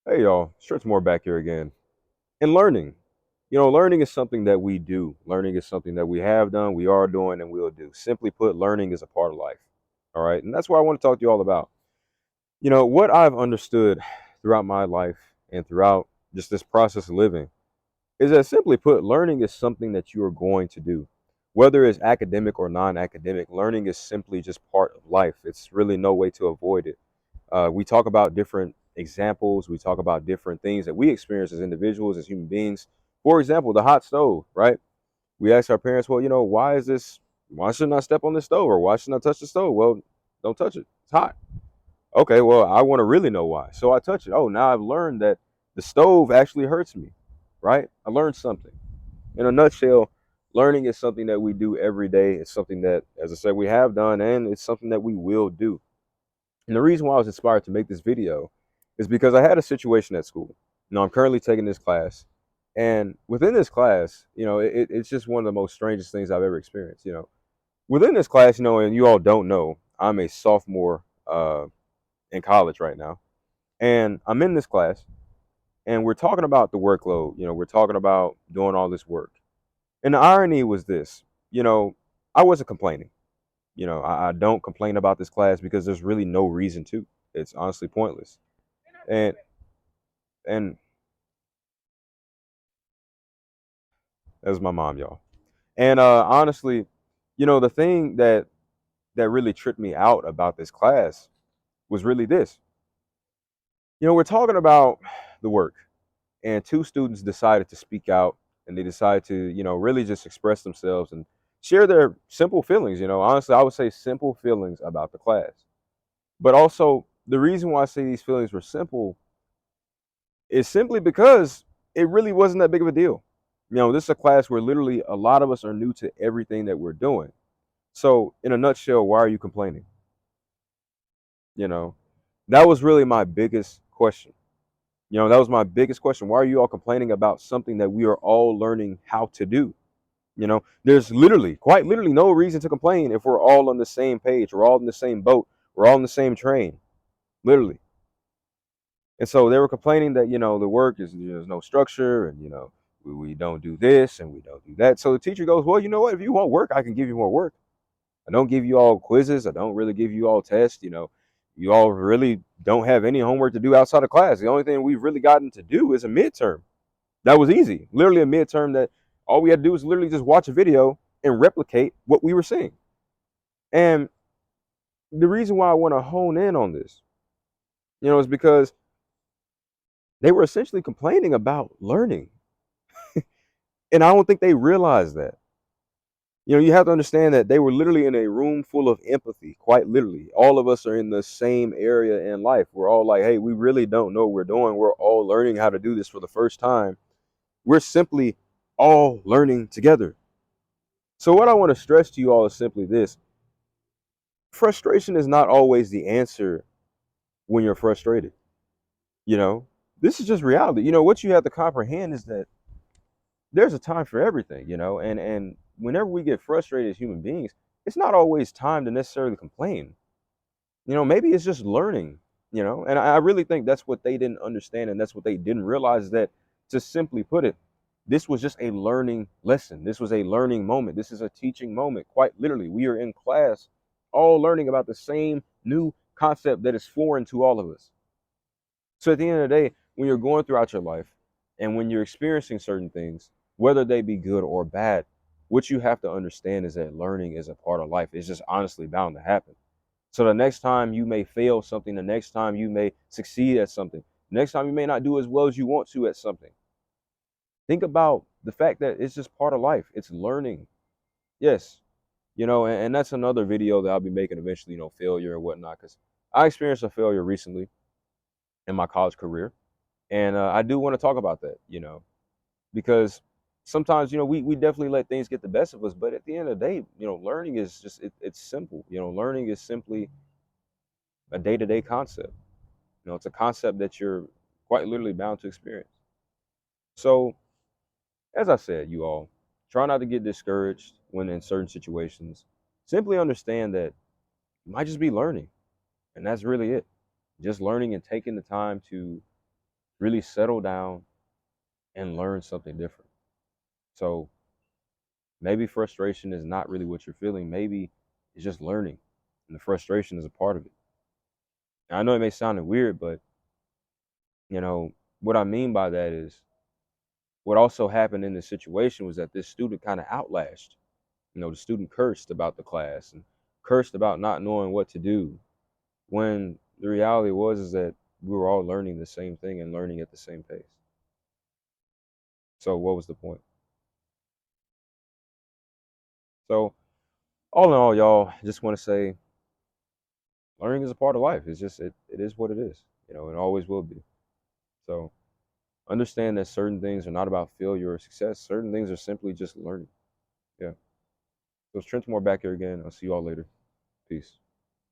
Hey y'all, Stretch More back here again. And learning. Learning is something that we do. Learning is something that we have done, we are doing, and will do. Simply put, learning is a part of life. All right. And that's what I want to talk to you all about. What I've understood throughout my life and throughout just this process of living is that simply put, learning is something that you are going to do. Whether it's academic or non academic, learning is simply just part of life. It's really no way to avoid it. We talk about different examples. We talk about different things that we experience as individuals, as human beings. For example, the hot stove, right? We ask our parents, well, why is this? Why shouldn't I step on this stove, or why shouldn't I touch the stove? Well, don't touch it. It's hot. Okay, well, I want to really know why. So I touch it. Oh, now I've learned that the stove actually hurts me, right? I learned something. In a nutshell, learning is something that we do every day. It's something that, as I said, we have done, and it's something that we will do. And the reason why I was inspired to make this video is because I had a situation at school. I'm currently taking this class, and within this class, it's just one of the most strangest things I've ever experienced. Within this class, and you all don't know, I'm a sophomore in college right now, and I'm in this class, and we're talking about the workload. We're talking about doing all this work, and the irony was this. I wasn't complaining. I don't complain about this class because there's really no reason to. It's honestly pointless. And and that's my mom, y'all. And honestly, the thing that really tripped me out about this class was really this. We're talking about the work, and two students decided to speak out, and they decided to, really just express themselves and share their simple feelings. Honestly, I would say simple feelings about the class. But also, the reason why I say these feelings were simple is simply because it really wasn't that big of a deal. This is a class where literally a lot of us are new to everything that we're doing. So, in a nutshell, why are you complaining? You know, that was really my biggest question. That was my biggest question. Why are you all complaining about something that we are all learning how to do? There's literally, quite literally, no reason to complain if we're all on the same page, we're all in the same boat, we're all in the same train, literally. And so they were complaining that, the work is, there's no structure, and, we don't do this and we don't do that. So the teacher goes, well, you know what? If you want work, I can give you more work. I don't give you all quizzes. I don't really give you all tests. You all really don't have any homework to do outside of class. The only thing we've really gotten to do is a midterm. That was easy. Literally a midterm that all we had to do was literally just watch a video and replicate what we were seeing. And the reason why I want to hone in on this, is because they were essentially complaining about learning. And I don't think they realized that. You have to understand that they were literally in a room full of empathy, quite literally. All of us are in the same area in life. We're all like, hey, we really don't know what we're doing. We're all learning how to do this for the first time. We're simply all learning together. So, what I want to stress to you all is simply this: frustration is not always the answer when you're frustrated. You know, this is just reality. What you have to comprehend is that there's a time for everything, and whenever we get frustrated as human beings, it's not always time to necessarily complain. Maybe it's just learning, and I really think that's what they didn't understand, and that's what they didn't realize, is that, to simply put it, this was just a learning lesson. This was a learning moment. This is a teaching moment. Quite literally, we are in class all learning about the same new concept that is foreign to all of us. So at the end of the day, when you're going throughout your life and when you're experiencing certain things, whether they be good or bad, what you have to understand is that learning is a part of life. It's just honestly bound to happen. So the next time you may fail something, the next time you may succeed at something, the next time you may not do as well as you want to at something, think about the fact that it's just part of life. It's learning. Yes. And that's another video that I'll be making eventually, failure and whatnot, because I experienced a failure recently in my college career. And I do want to talk about that, because sometimes, we definitely let things get the best of us. But at the end of the day, learning is just, it's simple. Learning is simply a day to day concept. It's a concept that you're quite literally bound to experience. So, as I said, you all, try not to get discouraged when in certain situations. Simply understand that you might just be learning, and that's really it. Just learning and taking the time to really settle down and learn something different. So maybe frustration is not really what you're feeling. Maybe it's just learning, and the frustration is a part of it. And I know it may sound weird, but you know what I mean by that is what also happened in this situation was that this student kind of outlashed. The student cursed about the class and cursed about not knowing what to do. When the reality was is that we were all learning the same thing and learning at the same pace. So what was the point? So all in all, y'all, I just want to say learning is a part of life. It's just it is what it is. It always will be. So understand that certain things are not about failure or success. Certain things are simply just learning. Yeah. So it's Trent Moore back here again. I'll see you all later. Peace.